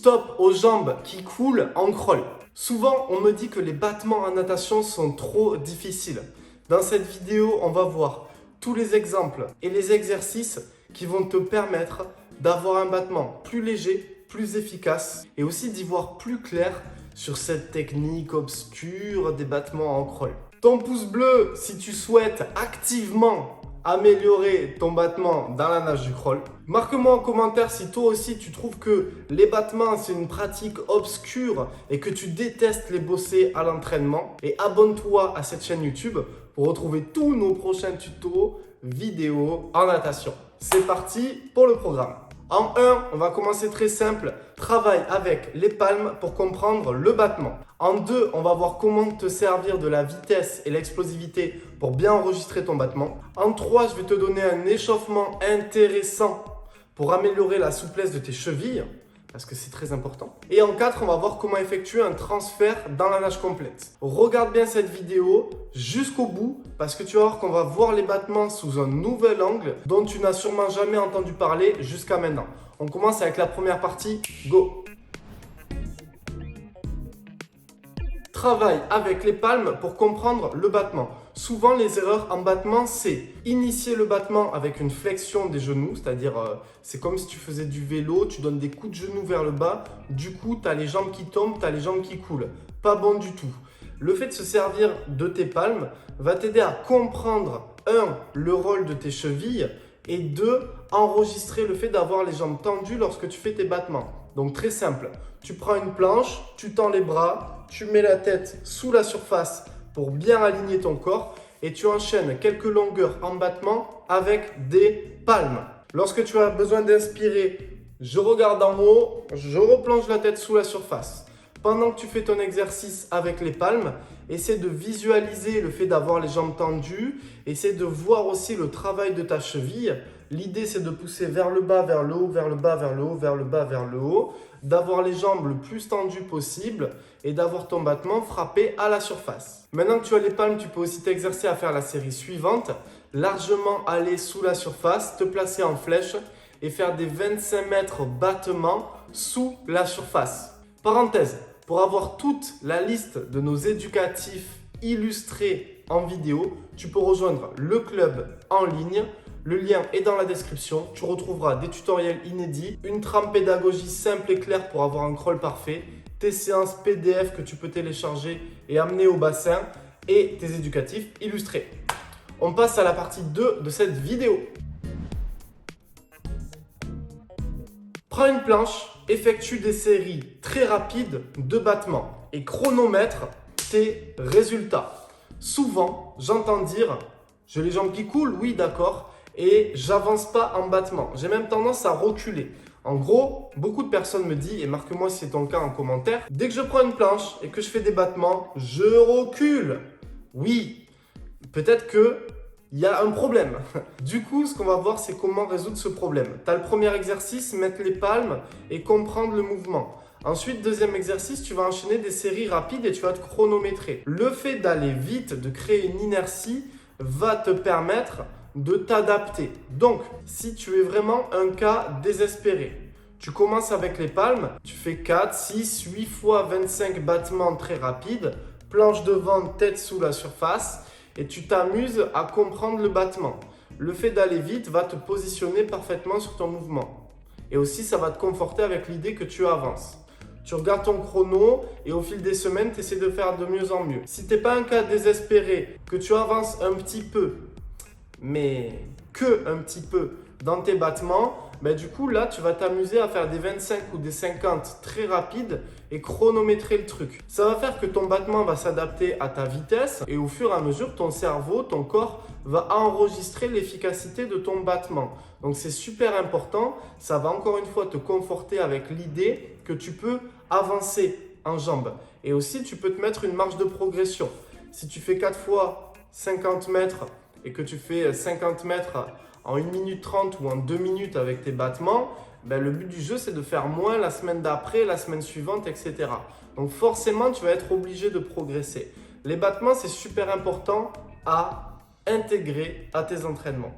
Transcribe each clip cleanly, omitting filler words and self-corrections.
Stop aux jambes qui coulent en crawl. Souvent, on me dit que les battements en natation sont trop difficiles. Dans cette vidéo, on va voir tous les exemples et les exercices qui vont te permettre d'avoir un battement plus léger, plus efficace et aussi d'y voir plus clair sur cette technique obscure des battements en crawl. Ton pouce bleu si tu souhaites activement améliorer ton battement dans la nage du crawl. Marque-moi en commentaire si toi aussi tu trouves que les battements c'est une pratique obscure et que tu détestes les bosser à l'entraînement. Et abonne-toi à cette chaîne YouTube pour retrouver tous nos prochains tutos vidéo en natation. C'est parti pour le programme. En 1, on va commencer très simple. Travaille avec les palmes pour comprendre le battement. En 2, on va voir comment te servir de la vitesse et l'explosivité pour bien enregistrer ton battement. En 3, je vais te donner un échauffement intéressant pour améliorer la souplesse de tes chevilles, parce que c'est très important. Et en 4, on va voir comment effectuer un transfert dans la nage complète. Regarde bien cette vidéo jusqu'au bout, parce que tu vas voir qu'on va voir les battements sous un nouvel angle dont tu n'as sûrement jamais entendu parler jusqu'à maintenant. On commence avec la première partie, go! Travaille avec les palmes pour comprendre le battement. Souvent, les erreurs en battement, c'est initier le battement avec une flexion des genoux, c'est-à-dire c'est comme si tu faisais du vélo, tu donnes des coups de genoux vers le bas, du coup, tu as les jambes qui tombent, tu as les jambes qui coulent. Pas bon du tout. Le fait de se servir de tes palmes va t'aider à comprendre, 1, le rôle de tes chevilles et 2, enregistrer le fait d'avoir les jambes tendues lorsque tu fais tes battements. Donc très simple, tu prends une planche, tu tends les bras, tu mets la tête sous la surface pour bien aligner ton corps et tu enchaînes quelques longueurs en battement avec des palmes. Lorsque tu as besoin d'inspirer, je regarde en haut, je replonge la tête sous la surface. Pendant que tu fais ton exercice avec les palmes, essaie de visualiser le fait d'avoir les jambes tendues, essaie de voir aussi le travail de ta cheville. L'idée, c'est de pousser vers le bas, vers le haut, vers le bas, vers le haut, vers le bas, vers le haut, d'avoir les jambes le plus tendues possible et d'avoir ton battement frappé à la surface. Maintenant que tu as les palmes, tu peux aussi t'exercer à faire la série suivante, largement aller sous la surface, te placer en flèche et faire des 25 mètres battements sous la surface. Parenthèse, pour avoir toute la liste de nos éducatifs illustrés en vidéo, tu peux rejoindre le club en ligne. Le lien est dans la description. Tu retrouveras des tutoriels inédits, une trame pédagogie simple et claire pour avoir un crawl parfait, tes séances PDF que tu peux télécharger et amener au bassin et tes éducatifs illustrés. On passe à la partie 2 de cette vidéo. Prends une planche, effectue des séries très rapides de battements et chronomètre tes résultats. Souvent, j'entends dire « j'ai les jambes qui coulent, oui d'accord ». Et j'avance pas en battement. J'ai même tendance à reculer. En gros, beaucoup de personnes me disent, et marque-moi si c'est ton cas en commentaire, dès que je prends une planche et que je fais des battements, je recule. Oui, peut-être qu'il y a un problème. Du coup, ce qu'on va voir, c'est comment résoudre ce problème. Tu as le premier exercice, mettre les palmes et comprendre le mouvement. Ensuite, deuxième exercice, tu vas enchaîner des séries rapides et tu vas te chronométrer. Le fait d'aller vite, de créer une inertie, va te permettre de t'adapter. Donc, si tu es vraiment un cas désespéré, tu commences avec les palmes, tu fais 4, 6, 8 fois 25 battements très rapides, planche devant, tête sous la surface et tu t'amuses à comprendre le battement. Le fait d'aller vite va te positionner parfaitement sur ton mouvement. Et aussi, ça va te conforter avec l'idée que tu avances. Tu regardes ton chrono et au fil des semaines, tu essaies de faire de mieux en mieux. Si tu n'es pas un cas désespéré, que tu avances un petit peu, mais que un petit peu dans tes battements, du coup là tu vas t'amuser à faire des 25 ou des 50 très rapides et chronométrer le truc. Ça va faire que ton battement va s'adapter à ta vitesse et au fur et à mesure ton cerveau, ton corps va enregistrer l'efficacité de ton battement. Donc c'est super important, ça va encore une fois te conforter avec l'idée que tu peux avancer en jambes. Et aussi tu peux te mettre une marge de progression. Si tu fais 4 fois 50 mètres et que tu fais 50 mètres en 1 minute 30 ou en 2 minutes avec tes battements, le but du jeu, c'est de faire moins la semaine d'après, la semaine suivante, etc. Donc forcément, tu vas être obligé de progresser. Les battements, c'est super important à intégrer à tes entraînements.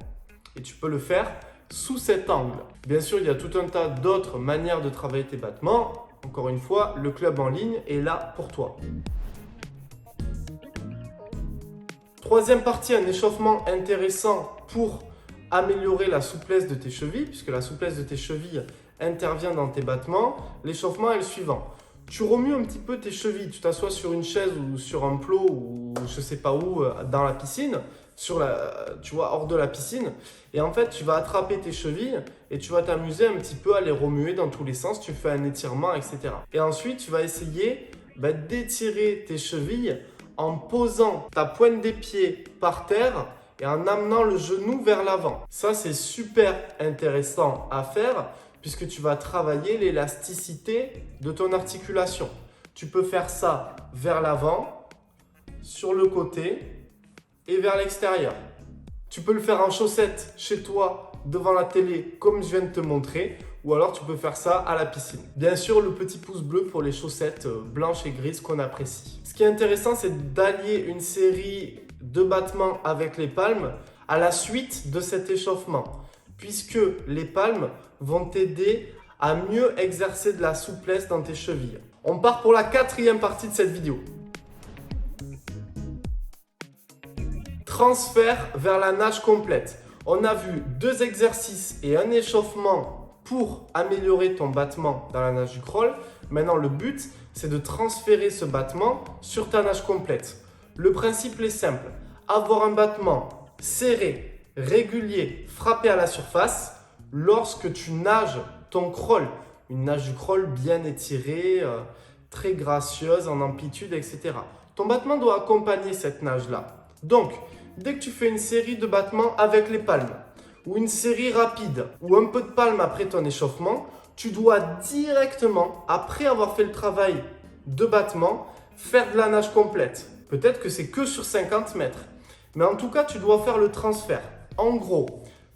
Et tu peux le faire sous cet angle. Bien sûr, il y a tout un tas d'autres manières de travailler tes battements. Encore une fois, le club en ligne est là pour toi. Troisième partie, un échauffement intéressant pour améliorer la souplesse de tes chevilles, puisque la souplesse de tes chevilles intervient dans tes battements. L'échauffement est le suivant. Tu remues un petit peu tes chevilles, tu t'assois sur une chaise ou sur un plot ou je sais pas où dans la piscine, tu vois, hors de la piscine. Et en fait, tu vas attraper tes chevilles et tu vas t'amuser un petit peu à les remuer dans tous les sens. Tu fais un étirement, etc. Et ensuite, tu vas essayer d'étirer tes chevilles en posant ta pointe des pieds par terre et en amenant le genou vers l'avant. Ça, c'est super intéressant à faire puisque tu vas travailler l'élasticité de ton articulation. Tu peux faire ça vers l'avant, sur le côté et vers l'extérieur. Tu peux le faire en chaussettes chez toi, devant la télé, comme je viens de te montrer, ou alors tu peux faire ça à la piscine. Bien sûr, le petit pouce bleu pour les chaussettes blanches et grises qu'on apprécie. Ce qui est intéressant, c'est d'allier une série de battements avec les palmes à la suite de cet échauffement, puisque les palmes vont t'aider à mieux exercer de la souplesse dans tes chevilles. On part pour la quatrième partie de cette vidéo. Transfert vers la nage complète. On a vu 2 exercices et un échauffement pour améliorer ton battement dans la nage du crawl. Maintenant, le but, c'est de transférer ce battement sur ta nage complète. Le principe est simple. Avoir un battement serré, régulier, frappé à la surface lorsque tu nages ton crawl. Une nage du crawl bien étirée, très gracieuse en amplitude, etc. Ton battement doit accompagner cette nage-là. Donc, dès que tu fais une série de battements avec les palmes, ou une série rapide, ou un peu de palmes après ton échauffement, tu dois directement, après avoir fait le travail de battement, faire de la nage complète. Peut-être que c'est que sur 50 mètres. Mais en tout cas, tu dois faire le transfert. En gros,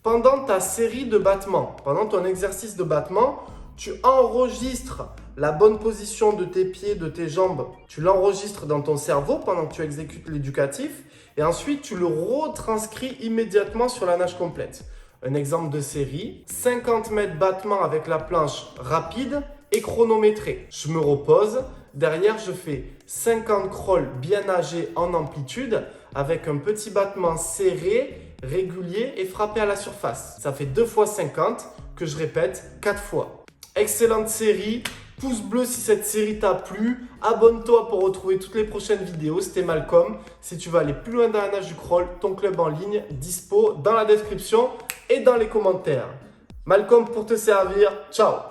pendant ta série de battements, pendant ton exercice de battement, tu enregistres la bonne position de tes pieds, de tes jambes. Tu l'enregistres dans ton cerveau pendant que tu exécutes l'éducatif. Et ensuite, tu le retranscris immédiatement sur la nage complète. Un exemple de série, 50 mètres battement avec la planche rapide et chronométrée. Je me repose. Derrière, je fais 50 crawls bien nagés en amplitude avec un petit battement serré, régulier et frappé à la surface. Ça fait 2 fois 50 que je répète 4 fois. Excellente série. Pouce bleu si cette série t'a plu. Abonne-toi pour retrouver toutes les prochaines vidéos. C'était Malcolm. Si tu veux aller plus loin dans la nage du crawl, ton club en ligne, dispo dans la description et dans les commentaires. Malcolm pour te servir. Ciao.